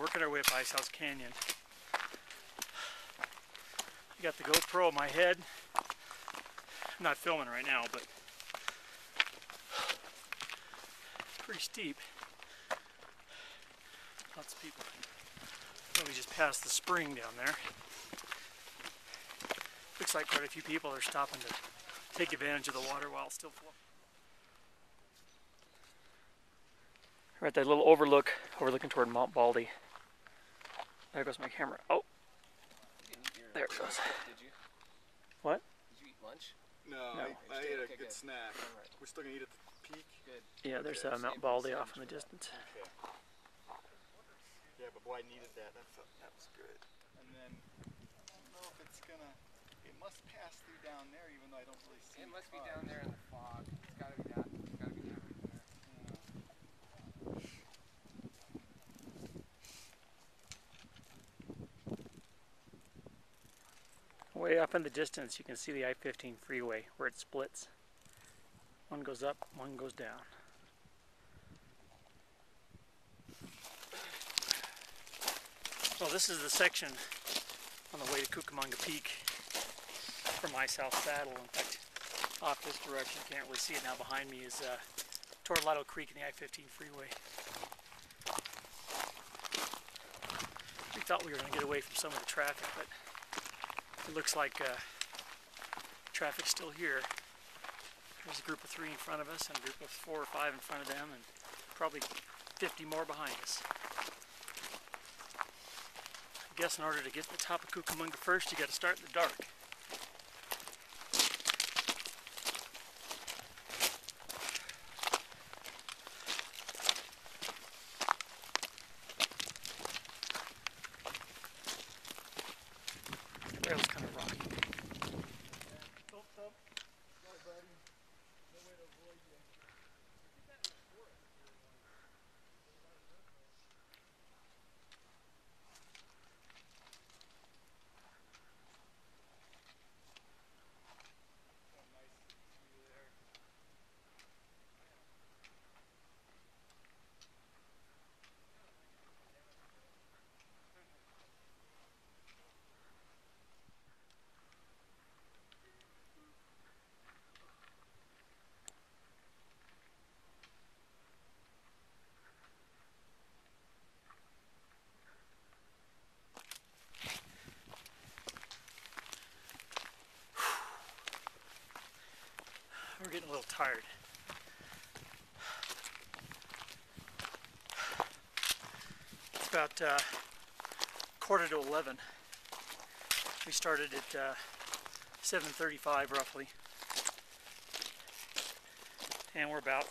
working our way up Ice House Canyon. I got the GoPro on my head. I'm not filming right now, but pretty steep. Lots of people. Well, we just passed the spring down there. Looks like quite a few people are stopping to take advantage of the water while it's still flowing. We're at that little overlook, overlooking toward Mount Baldy. There goes my camera. Oh, there it goes. Did you? What? Did you eat lunch? No. I ate a good snack. Right. We're still gonna eat at the peak. Good. Yeah, there's Mount Baldy off in the distance. Okay. Yeah, but boy, I needed that. That was good. And then I don't know if it's gonna. It must pass through down there, even though I don't really see. It must be down there in the fog. It's gotta be that. It's gotta be down right there. Way up in the distance, you can see the I-15 freeway where it splits. One goes up, one goes down. Well, this is the section on the way to Cucamonga Peak from Ice House Saddle. In fact, off this direction, can't really see it now. Behind me is Torlato Creek and the I-15 freeway. We thought we were going to get away from some of the traffic, but it looks like traffic's still here. There's a group of 3 in front of us and a group of 4 or 5 in front of them, and probably 50 more behind us. I guess in order to get to the top of Cucamonga first, you got to start in the dark. The trail's kind of rocky. We're getting a little tired. It's about 10:45. We started at 7:35 roughly, and we're about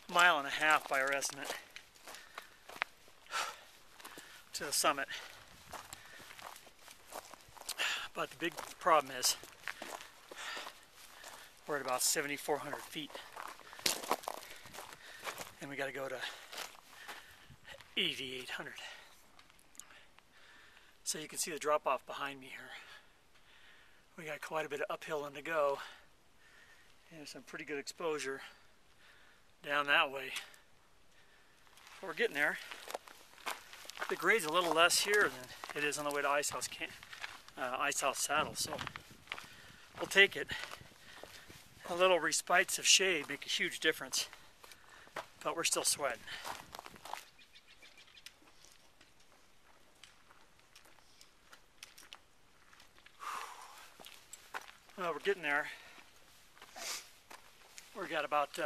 a mile and a half by our estimate to the summit. But the big problem is we're at about 7,400 feet, and we got to go to 8,800. So you can see the drop off behind me here. We got quite a bit of uphill to go, and some pretty good exposure down that way. But we're getting there. The grade's a little less here than it is on the way to Ice House Saddle, so we'll take it. A little respites of shade make a huge difference, but we're still sweating. Well, we're getting there. We've got about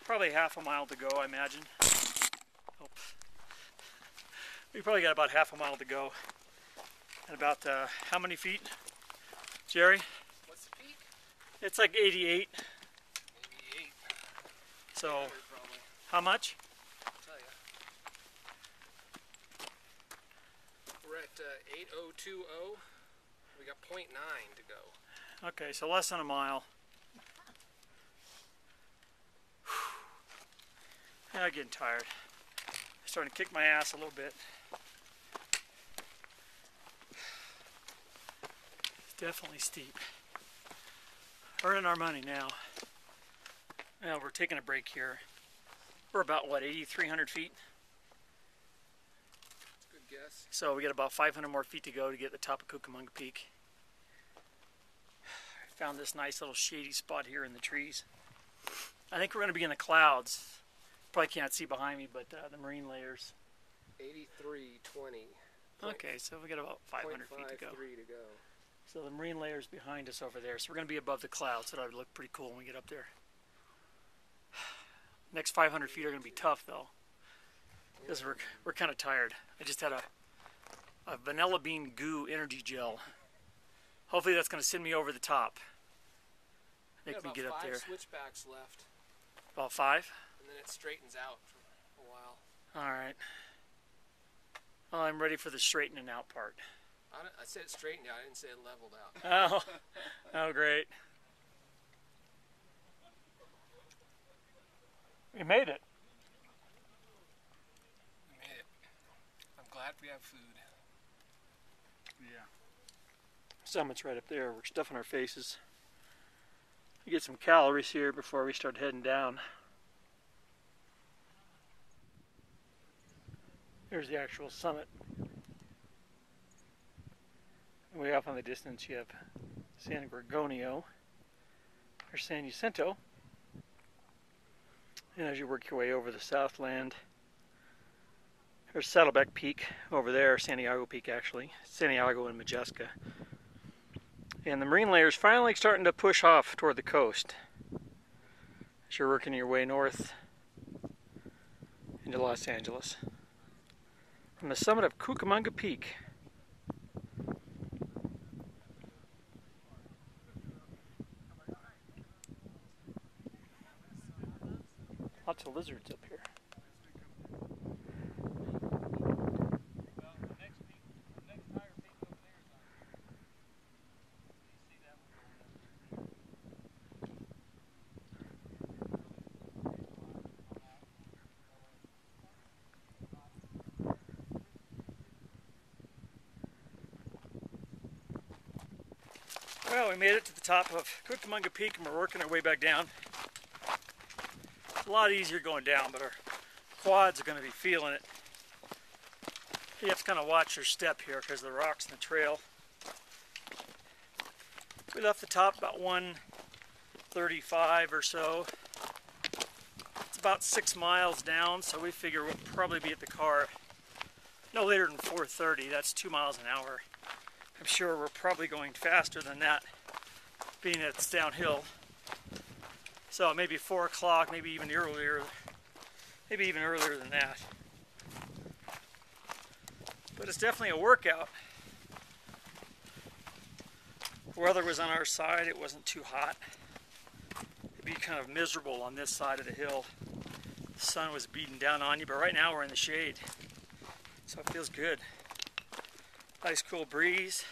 probably half a mile to go, I imagine. Oh. We probably got about half a mile to go. And about how many feet, Jerry? What's the peak? It's like 88. 88. So, Probably. how much? I'll tell you. We're at 8020. We got 0.9 to go. Okay, so less than a mile. I'm getting tired. Starting to kick my ass a little bit. It's definitely steep. Earning our money now. Well, we're taking a break here. We're about, what, 8,300 feet? guess. So we got about 500 more feet to go to get the top of Cucamonga Peak. I found this nice little shady spot here in the trees. I think we're going to be in the clouds. Probably can't see behind me, but the marine layers. 83.20. Okay, so we got about 500 feet to go. 0.53 to go. So the marine layer's behind us over there. So we're going to be above the clouds, so that would look pretty cool when we get up there. Next 500 feet are going to be tough, though, because we're kind of tired. I just had a vanilla bean goo energy gel. Hopefully that's going to send me over the top. Make me get up there. About 5 switchbacks left, About 5? and then it straightens out for a while. All right. Well, I'm ready for the straightening out part. I said it straightened out. I didn't say it leveled out. Oh, great. We made it. We made it. I'm glad we have food. Yeah. Summit's right up there. We're stuffing our faces. We get some calories here before we start heading down. Here's the actual summit. Way off in the distance you have San Gorgonio, or San Jacinto. And as you work your way over the Southland, there's Saddleback Peak over there, Santiago Peak actually, Santiago and Majestica. And the marine layer is finally starting to push off toward the coast as you're working your way north into Los Angeles. From the summit of Cucamonga Peak. Lots of lizards up here. Well, we made it to the top of Cucamonga Peak and we're working our way back down. It's a lot easier going down, but our quads are going to be feeling it. You have to kind of watch your step here because of the rocks in the trail. We left the top about 1:35 or so. It's about 6 miles down, so we figure we'll probably be at the car no later than 4:30. That's 2 miles an hour. I'm sure we're probably going faster than that, being it's downhill. So maybe 4 o'clock, maybe even earlier than that. But it's definitely a workout. The weather was on our side, it wasn't too hot. It'd be kind of miserable on this side of the hill. The sun was beating down on you, but right now we're in the shade. So it feels good. Nice cool breeze.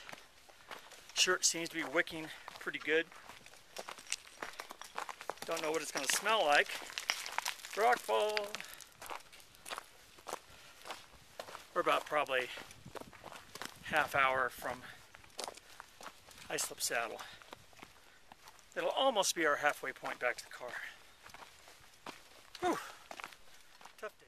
Shirt seems to be wicking pretty good. Don't know what it's going to smell like. Rockfall. We're about probably half hour from Islip Saddle. It'll almost be our halfway point back to the car. Whew. Tough day.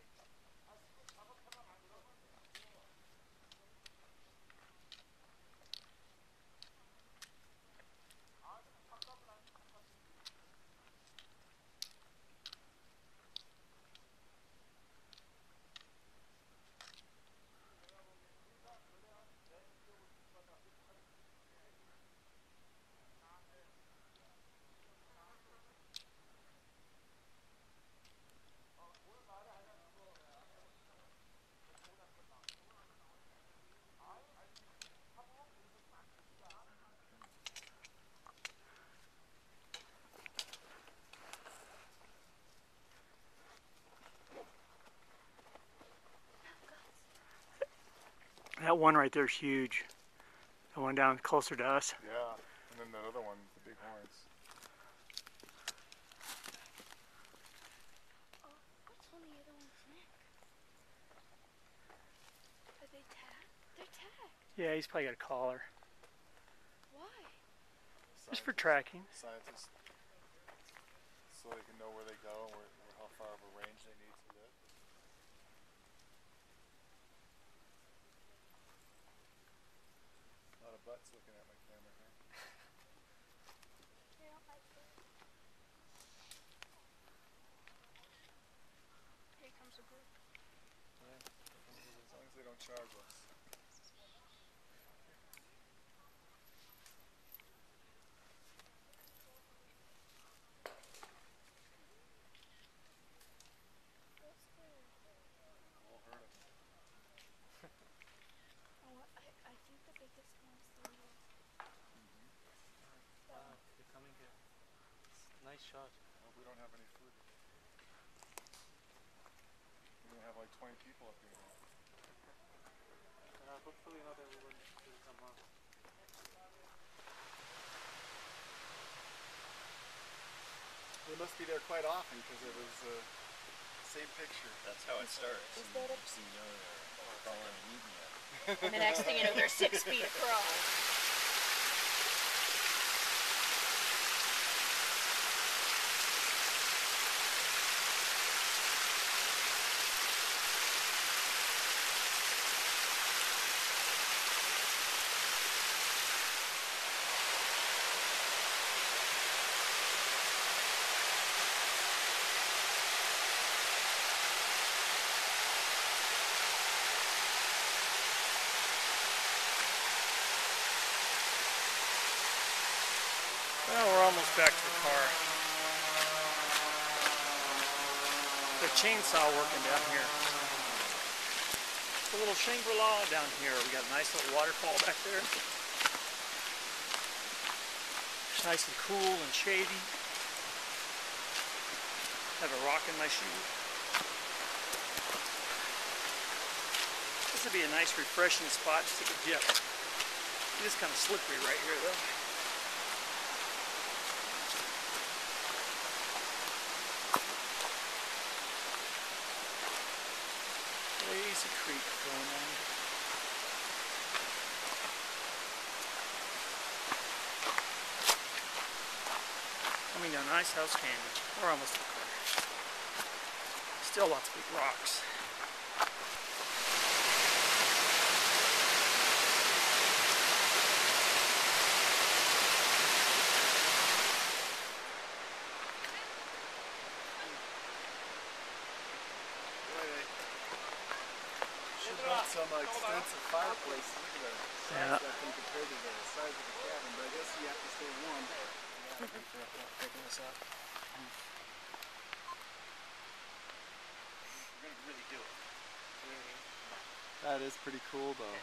That one right there is huge. The one down closer to us. Yeah, and then that other one, the big horns. Oh, what's on the other one's neck? Are they tagged? They're tagged. Yeah, he's probably got a collar. Why? Just for tracking. Scientists, so they can know where they go and how far of a range they need to live. butts looking at my camera here. They don't like this. Here comes a group. Yeah, as long as they don't charge us. What's good? All heard of them. Oh, I think the biggest one's the little. Wow, they're coming here. Nice shot. Well, we don't have any food today. We're gonna have like 20 people up here now. Hopefully not everyone will come up. They must be there quite often because it was the same picture. That's how it starts. Is that a- Next thing you know, they're crawling and eating you. And the next thing you know, they're 6 feet across. Well, we're almost back to the car. The chainsaw working down here. It's a little Shangri-La down here. We got a nice little waterfall back there. It's nice and cool and shady. Have a rock in my shoe. This would be a nice refreshing spot to take a dip. It is kind of slippery right here though. Lazy creek going on. Coming down Ice House Canyon. We're almost there. Still lots of big rocks. Should build some extensive fireplaces. Look at the Yeah. size of that thing compared to the size of the cabin, but I guess you have to stay warm. Picking this up. We're gonna really do it. That is pretty cool though.